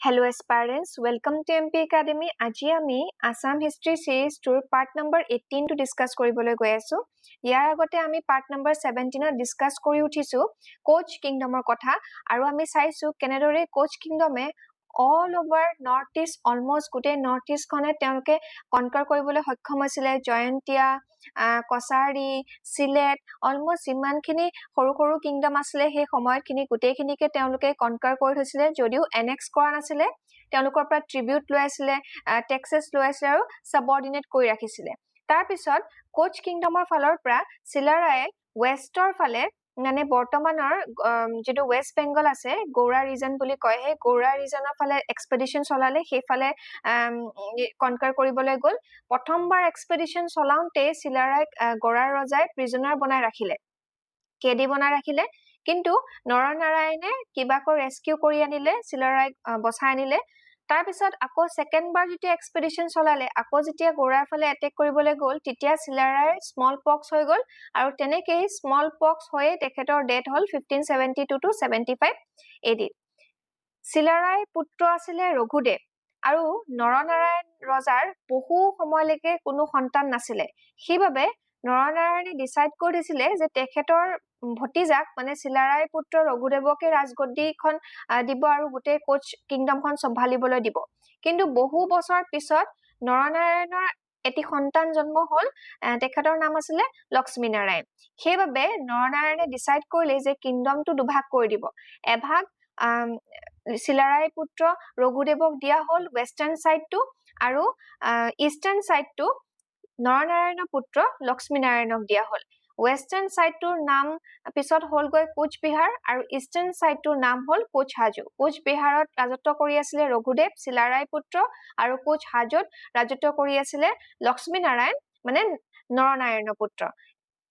Hello aspirants, welcome to MP Academy. আজি আমি Assam History Series tour part number 18 to discuss কৰিবলৈ গৈ আছো। ইয়াৰ আগতে আমি part number 17 ত discuss কৰি উঠিছো Koch Kingdomৰ কথা আৰু আমি চাইছো কেনেদৰে Koch Kingdome all over northeast almost গোটেই northeast খনে তেওঁলোকে কনকাৰ কৰিবলৈ সক্ষম হৈছিলে জয়ন্তীয়া কছাৰী সিলেট অলমোস্ট ইমানখিনি সৰু সৰু কিংডম আছিলে সেই সময়খিনি গোটেইখিনিকে তেওঁলোকে কনকাৰ কৰি থৈছিলে যদিও এনেক্স কৰা নাছিলে তেওঁলোকৰ পৰা ট্ৰিবিউট লৈ আছিলে টেক্সেছ লৈ আছিলে আৰু সাবঅৰ্ডিনেট কৰি ৰাখিছিলে তাৰ পিছত কোচ কিংডমৰ ফালৰ পৰা চিলাৰায়ে ওয়েষ্টৰ ফালে মানে বৰ্তমানৰ যেটো ওয়েষ্ট বেংগল আছে গৌৰা ৰিজন বুলি কয় হে গৌৰা ৰিজনৰ ফালে এক্সপেডিশন চলালে সেইফালে কনকাৰ কৰিবলৈ গল প্ৰথমবাৰ এক্সপেডিশন চলাওঁতে চিলাৰায়ে গৌৰাৰ ৰজাই প্ৰিজনাৰ বনাই ৰাখিলে কেদি বনাই ৰাখিলে কিন্তু নৰনাৰায়ণে কিবাকৈ ৰেস্কিউ কৰি আনিলে চিলাৰায়ে বচাই আনিলে তাৰ পিছত আকৌ সেকেন্ড বাৰ যেতিয়া এক্সপেডিশন চলালে আকৌ যেতিয়া গৌৰাৰ ফালে এটেক কৰিবলৈ গল তেতিয়া চিলাৰায়ে স্মল পক্স হৈ গল আৰু তেনেকৈ স্মল পক্স হৈ তেখেতৰ ডেথ হল 1572 to 75 AD চিলাৰায়ে পুত্ৰ আছিল ৰঘুদেৱ আৰু নৰনাৰায়ণ ৰজাৰ বহু সময়লৈকে কোনো সন্তান নাছিলে সেইবাবে নৰনাৰায়ণে ডিসাইড কৰিছিলে যে তেখেতৰ ভতিজাক মানে চিলাৰায়ে পুত্ৰ ৰঘুদেৱকে ৰাজগদ্দিখন দিব আৰু গোটেই কোচ কিংডমখন সম্ভালিবলৈ দিব কিন্তু বহু বছৰ পিছত নৰনাৰায়ণৰ এটি সন্তান জন্ম হল তেখেতৰ নাম আছিল লক্ষ্মীনাৰায়ণ সেইবাবে নৰনাৰায়ণে ডিসাইড কৰিলে যে কিংডমটো দুভাগ কৰি দিব এভাগ চিলাৰায়ে পুত্ৰ ৰঘুদেৱক দিয়া হল ওয়েস্টাৰ্ণ সাইডটো আৰু ইষ্টাৰ্ণ সাইডটো নৰনাৰায়ণৰ পুত্ৰ লক্ষ্মীনাৰায়ণক দিয়া হল ওয়েস্টাৰ্ণ সাইডটোৰ নাম পিছত হল গৈ কোচবিহাৰ আৰু ইষ্টাৰ্ণ সাইডটোৰ নাম হল কোচহাজো কোচবিহাৰত ৰাজত্ব কৰি আছিল ৰঘুদেৱ চিলাৰায়ে পুত্ৰ আৰু কোচহাজোত ৰাজত্ব কৰি আছিল লক্ষ্মীনাৰায়ণ মানে নৰনাৰায়ণৰ পুত্ৰ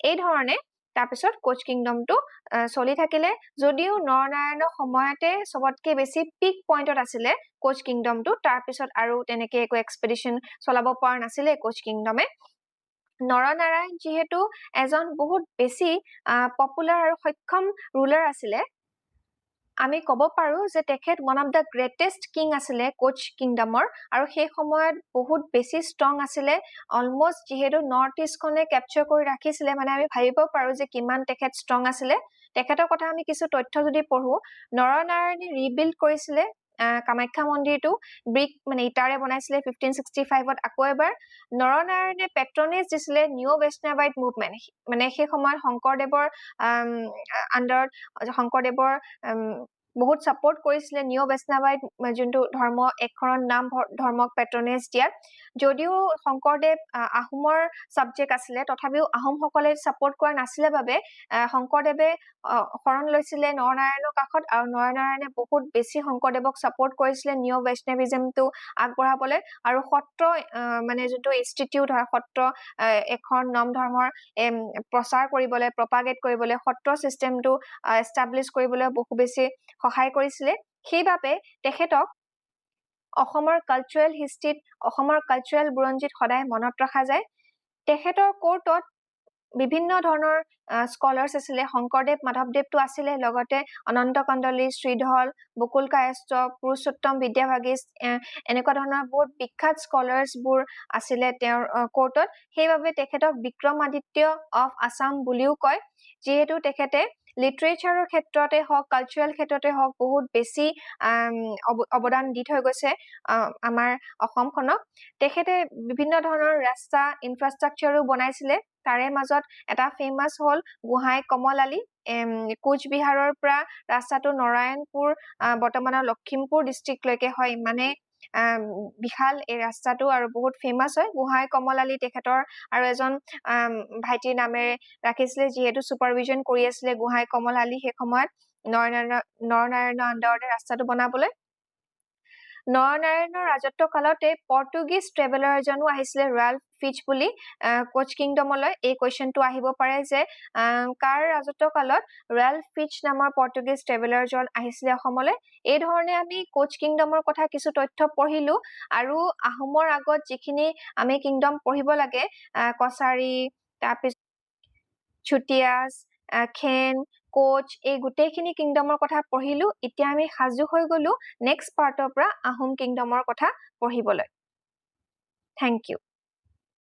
এই ধৰণে তাৰপিছত কোচ কিংডমটো চলি থাকিলে যদিও নৰনাৰায়ণৰ সময়তে সবতকে বেছি পিক পইণ্টত আছিল কোচ কিংডমটো তাৰপিছত আৰু তেনেকে একো এক্সপেডিশন চলাব পৰা নাছিলে কোচ কিংডমে নৰনাৰায়ণ যেহেতু এজন বহুত বেছি পপুলাৰ আৰু সক্ষম ৰুলাৰ আছিলে আমি কব পাৰো যে তেখেত one of the greatest king আছিলে কোচ কিংডমৰ আৰু সেই সময়ত বহুত বেছি ষ্ট্ৰং আছিলে অলমোস্ট যেহেতু নৰ্থ ইষ্ট খনে ক্যাপচাৰ কৰি ৰাখিছিলে মানে আমি ভাবিব পাৰো যে কিমান তেখেত ষ্ট্ৰং আছিলে তেখেতৰ কথা আমি কিছু তথ্য যদি পঢ়ো নৰনাৰায়ণে ৰিবিল্ড কৰিছিলে কামাখ্যা মন্দিৰটো ব্ৰিক মানে ইটাৰে বনাইছিলে 1565 ত আকৌ এবাৰ নৰনাৰায়ণে পেট্ৰনেজ দিছিলে নিউ বৈষ্ণৱাইট মুভমেন্ট মানে সেই সময়ত শংকৰদেৱৰ আন্ডাৰত শংকৰদেৱৰ বহুত সাপোৰ্ট কৰিছিলে নিউ বৈষ্ণৱাইট যোনটো ধৰ্ম একখনৰ নাম ধৰ্মক পেট্ৰনেজ দিয়াত যদিও শংকৰদেৱ আহোমৰ সাবজেক্ট আছিলে তথাপিও আহোম সকলে সাপোৰ্ট কৰা নাছিলে বাবে শংকৰদেৱে শৰণ লৈছিলে নৰনাৰায়ণৰ কাষত আৰু নৰনাৰায়ণে বহুত বেছি শংকৰদেৱক সাপোৰ্ট কৰিছিলে নিউ বৈষ্ণৱিজমটো আগবঢ়াবলৈ আৰু সত্ৰ মানে যোনটো ইনষ্টিটিউট হয় সত্ৰ এখন নাম ধৰ্মৰ প্ৰচাৰ কৰিবলৈ প্ৰপাগেট কৰিবলৈ সত্ৰ সিস্টেমটো এস্টাবলিশ কৰিবলৈ বহু বেছি সহায় কৰিছিলে সেইবাবে তেখেতক অসমৰ কালচাৰেল হিষ্ট্ৰীত অসমৰ কালচাৰেল বুৰঞ্জীত সদায় মনত ৰখা যায় তেখেতৰ কোৰ্টত বিভিন্ন ধৰণৰ স্কলাৰ্স আছিলে শংকৰদেৱ মাধৱদেৱটো আছিলে লগতে অনন্ত কণ্ডলী শ্ৰীধৰ বকুল কায়স্থ পুৰুষোত্তম বিদ্যাভাগীশ এনেকুৱা ধৰণৰ বহুত বিখ্যাত স্কলাৰ্স বোৰ আছিলে তেওঁৰ কোৰ্টত সেইবাবে তেখেতক বিক্ৰমাদিত্য অফ আসাম বুলিও কয় যেহেতু তেখেতে লিটাৰেচাৰৰ ক্ষেত্ৰতে হওক কালচাৰেল ক্ষেত্ৰতে হওক বহুত বেছি অৱদান দি থৈ গৈছে আমাৰ অসমখনক তেখেতে বিভিন্ন ধৰণৰ ৰাস্তা ইনফ্ৰাষ্ট্ৰাকচাৰো বনাইছিলে তাৰে মাজত এটা ফেমাস হল গোহাই কমল আলী কোচবিহাৰৰ পৰা ৰাস্তাটো নৰায়ণপুৰ বৰ্তমানৰ লখিমপুৰ ডিস্ট্ৰিক্ট লৈকে হয় মানে বিশাল এই ৰাস্তাটো আৰু বহুত ফেমাস হয় গোহাই কমল আলী তেখেতৰ আৰু এজন ভাইটিৰ নামেৰে ৰাখিছিলে যেহেতু সুপাৰভিজন কৰি আছিলে গোহাই কমল আলী সেই সময়ত নৰনাৰায়ণৰ আন্ডাৰতে ৰাস্তাটো বনাবলৈ নৰনাৰায়ণৰ ৰাজত্ব কালতে পৰ্তুগীজ ট্ৰেভেলাৰ এজনো আহিছিলে ৰয়েল ফিচ বুলি কোচ কিংডমলৈ এই কোৱেশ্চনটো আহিব পাৰে যে কাৰ ৰাজত্ব কালত ৰয়েল ফিচ নামৰ পৰ্তুগীজ ট্ৰেভেলাৰজন আহিছিলে অসমলৈ এই ধৰণে আমি কোচ কিংডমৰ কথা কিছু তথ্য পঢ়িলো আৰু আহোমৰ আগত যিখিনি আমি কিংডম পঢ়িব লাগে কছাৰী তাৰপিছত চুটিয়াছ খেন কোচ এই গোটেইখিনি কিংডমৰ কথা পঢ়িলো এতিয়া আমি সাজু হৈ গলো নেক্সট পাৰ্টৰ পৰা আহোম কিংডমৰ কথা পঢ়িবলৈ থ্যাংক ইউ